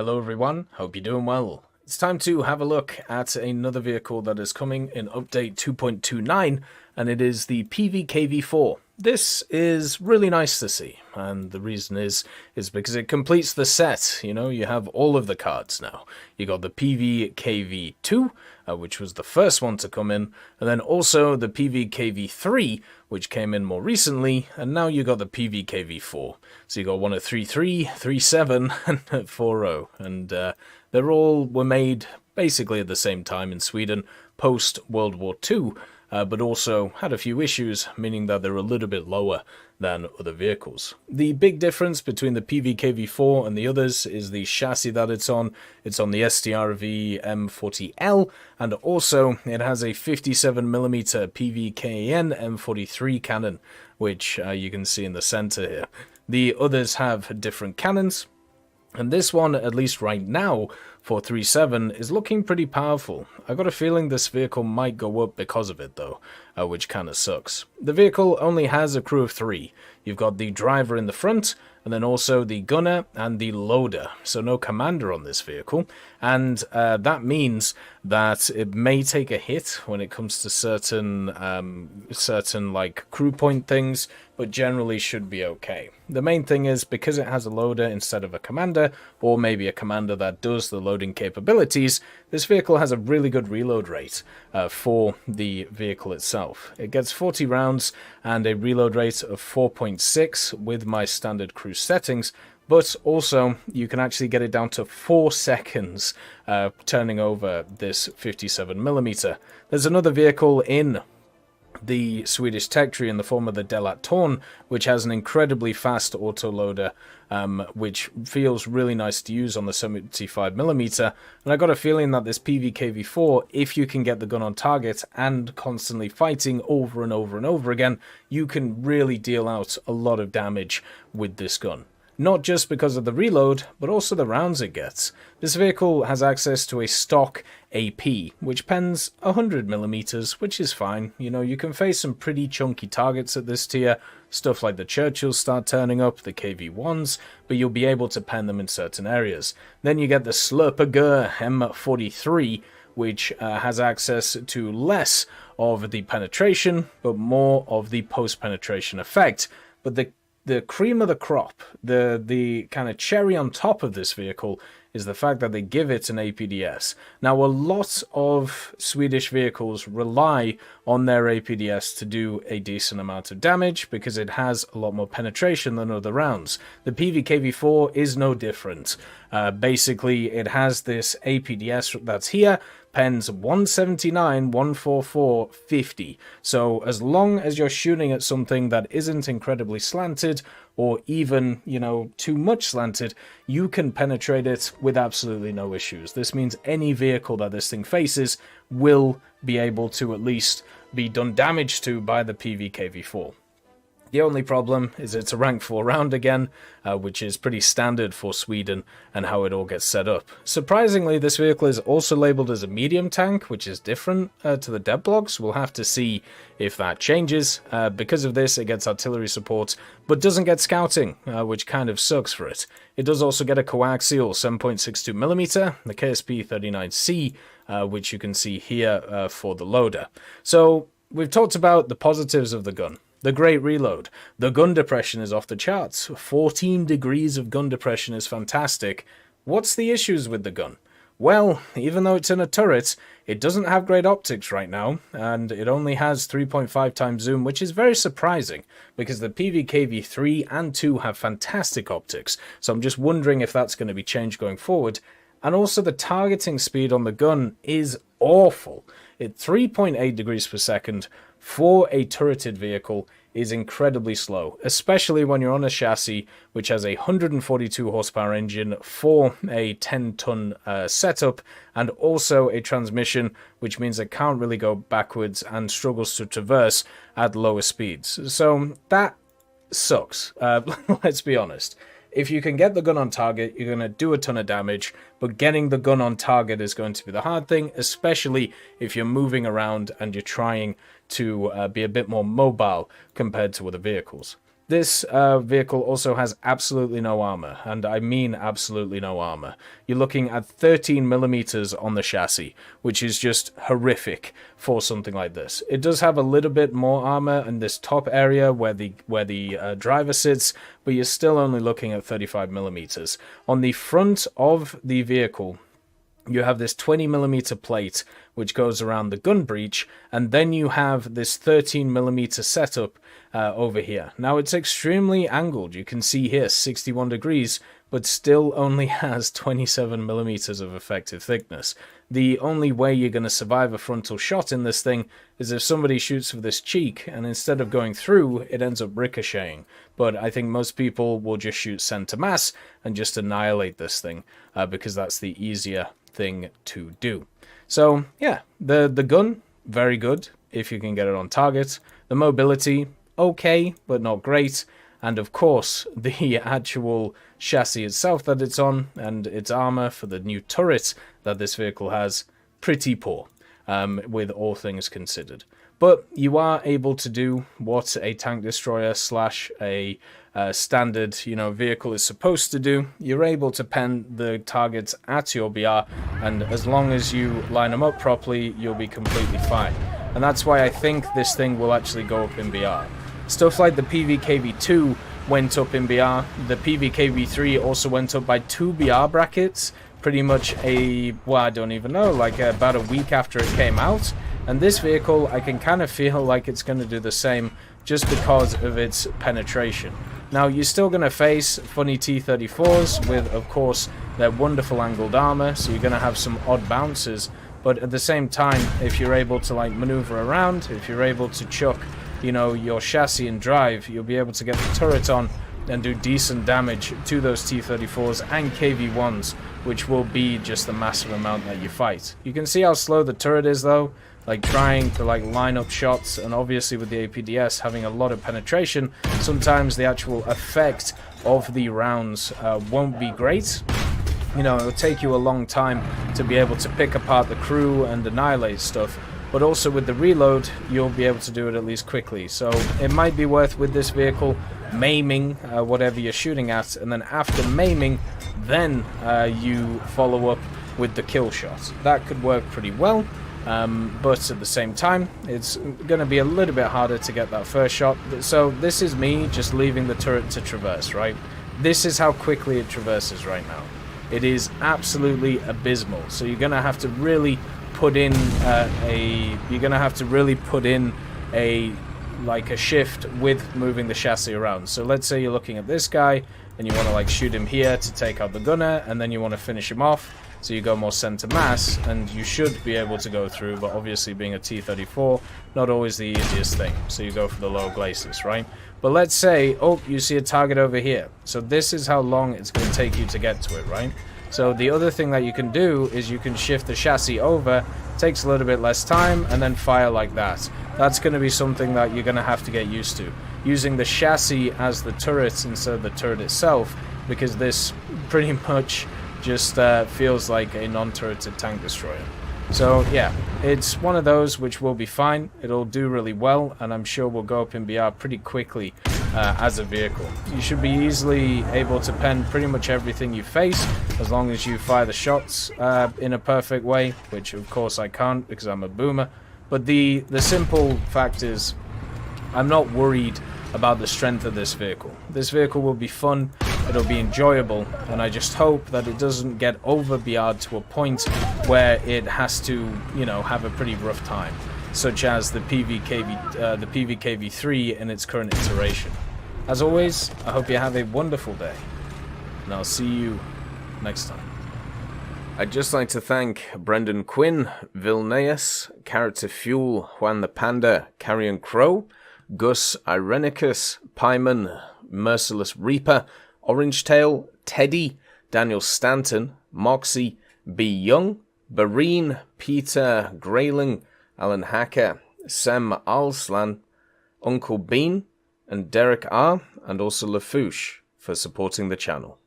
Hello everyone, hope you're doing well. It's time to have a look at another vehicle that is coming in update 2.29, and it is the Pvkv4. This is really nice to see, and the reason is because it completes the set. You know, you have all of the cards now. You got the Pvkv2, which was the first one to come in, and then also the Pvkv3, which came in more recently, and now you got the Pvkv4. So you got one at 3.3, 3.7, and at 4.0, and they're all were made basically at the same time in Sweden, post-World War II, but also had a few issues, meaning that they're a little bit lower than other vehicles. The big difference between the Pvkv4 and the others is the chassis that it's on. It's on the STRV M40L, and also it has a 57mm PVKN M43 cannon, which you can see in the center here. The others have different cannons, and this one, at least right now, for 3.7, is looking pretty powerful. I got a feeling this vehicle might go up because of it, though, which kind of sucks. The vehicle only has a crew of 3. You've got the driver in the front, and then also the gunner and the loader. So no commander on this vehicle, and that means that it may take a hit when it comes to certain like crew point things, but generally should be okay. The main thing is because it has a loader instead of a commander, or maybe a commander that does the loading capabilities, this vehicle has a really good reload rate for the vehicle itself. It gets 40 rounds and a reload rate of 4.6 with my standard crew settings, but also you can actually get it down to 4 seconds turning over this 57mm. There's another vehicle in the Swedish tech tree in the form of the Delat Torn, which has an incredibly fast autoloader, which feels really nice to use on the 75mm, and I got a feeling that this Pvkv4, if you can get the gun on target and constantly fighting over and over and over again, you can really deal out a lot of damage with this gun. Not just because of the reload, but also the rounds it gets. This vehicle has access to a stock AP, which pens 100mm, which is fine. You know, you can face some pretty chunky targets at this tier. Stuff like the Churchills start turning up, the KV-1s, but you'll be able to pen them in certain areas. Then you get the Slurpagur M43, which has access to less of the penetration, but more of the post-penetration effect. But the cream of the crop, the kind of cherry on top of this vehicle is the fact that they give it an APDS. Now, a lot of Swedish vehicles rely on their APDS to do a decent amount of damage because it has a lot more penetration than other rounds. The Pvkv4 is no different. Basically, it has this APDS that's here, pens 179, 144, 50. So as long as you're shooting at something that isn't incredibly slanted or even, you know, too much slanted, you can penetrate it with absolutely no issues. This means any vehicle that this thing faces will be able to at least be done damage to by the Pvkv4. The only problem is it's a rank 4 round again, which is pretty standard for Sweden and how it all gets set up. Surprisingly, this vehicle is also labeled as a medium tank, which is different to the dev blogs. We'll have to see if that changes. Because of this, it gets artillery support, but doesn't get scouting, which kind of sucks for it. It does also get a coaxial 7.62mm, the KSP-39C, which you can see here for the loader. So we've talked about the positives of the gun. The great reload. The gun depression is off the charts. 14 degrees of gun depression is fantastic. What's the issues with the gun? Well, even though it's in a turret, it doesn't have great optics right now, and it only has 3.5 times zoom, which is very surprising, because the Pvkv3 and 2 have fantastic optics, so I'm just wondering if that's going to be changed going forward. And also the targeting speed on the gun is awful. At 3.8 degrees per second for a turreted vehicle is incredibly slow, especially when you're on a chassis which has a 142 horsepower engine for a 10-ton setup, and also a transmission which means it can't really go backwards and struggles to traverse at lower speeds. So that sucks, let's be honest. If you can get the gun on target, you're going to do a ton of damage, but getting the gun on target is going to be the hard thing, especially if you're moving around and you're trying to be a bit more mobile compared to other vehicles. This vehicle also has absolutely no armor, and I mean absolutely no armor. You're looking at 13 millimeters on the chassis, which is just horrific for something like this. It does have a little bit more armor in this top area where the driver sits, but you're still only looking at 35 millimeters. On the front of the vehicle, you have this 20 millimeter plate which goes around the gun breech, and then you have this 13 millimeter setup over here. Now it's extremely angled. You can see here 61 degrees, but still only has 27 millimeters of effective thickness. The only way you're going to survive a frontal shot in this thing is if somebody shoots for this cheek, and instead of going through, it ends up ricocheting. But I think most people will just shoot center mass and just annihilate this thing, because that's the easier thing to do. So yeah, the gun, very good if you can get it on target. The mobility, okay, but not great. And of course, the actual chassis itself that it's on and its armor for the new turret that this vehicle has, pretty poor, with all things considered. But you are able to do what a tank destroyer slash a standard, vehicle is supposed to do. You're able to pen the targets at your BR, and as long as you line them up properly, you'll be completely fine. And that's why I think this thing will actually go up in BR. Stuff like the Pvkv2 went up in BR. The Pvkv3 also went up by 2 BR brackets, pretty much I don't even know, like about a week after it came out. And this vehicle, I can kind of feel like it's going to do the same just because of its penetration. Now, you're still going to face funny T-34s with, of course, their wonderful angled armor, so you're going to have some odd bounces. But at the same time, if you're able to maneuver around, if you're able to chuck, your chassis and drive, you'll be able to get the turret on and do decent damage to those T-34s and KV-1s, which will be just the massive amount that you fight. You can see how slow the turret is, though, trying to line up shots, and obviously with the APDS having a lot of penetration, sometimes the actual effect of the rounds won't be great. It'll take you a long time to be able to pick apart the crew and annihilate stuff, but also with the reload, you'll be able to do it at least quickly. So it might be worth, with this vehicle, maiming whatever you're shooting at, and then after maiming, then you follow up with the kill shot. That could work pretty well. But at the same time, it's going to be a little bit harder to get that first shot. So this is me just leaving the turret to traverse, right? This is how quickly it traverses right now. It is absolutely abysmal. So you're going to have to really put in a shift with moving the chassis around. So let's say you're looking at this guy and you want to shoot him here to take out the gunner, and then you want to finish him off. So you go more center mass, and you should be able to go through, but obviously being a T-34, not always the easiest thing. So you go for the low glacis, right? But let's say, you see a target over here. So this is how long it's going to take you to get to it, right? So the other thing that you can do is you can shift the chassis over, takes a little bit less time, and then fire like that. That's going to be something that you're going to have to get used to. Using the chassis as the turret instead of the turret itself, because this pretty much just feels like a non-turreted tank destroyer. So yeah, it's one of those which will be fine. It'll do really well, and I'm sure we'll go up in BR pretty quickly as a vehicle. You should be easily able to pen pretty much everything you face, as long as you fire the shots in a perfect way, which of course I can't because I'm a boomer. But the simple fact is, I'm not worried about the strength of this vehicle. This vehicle will be fun, it'll be enjoyable, and I just hope that it doesn't get over BR'd to a point where it has to, have a pretty rough time, such as the Pvkv3 in its current iteration. As always, I hope you have a wonderful day, and I'll see you next time. I'd just like to thank Brendan Quinn, Vilneus, Character Fuel, Juan the Panda, Carrion Crow, Gus Irenicus, Pyman, Merciless Reaper, Orange Tail, Teddy, Daniel Stanton, Moxie, B. Young, Bareen, Peter Grayling, Alan Hacker, Sem Alslan, Uncle Bean, and Derek R., and also Lafouche for supporting the channel.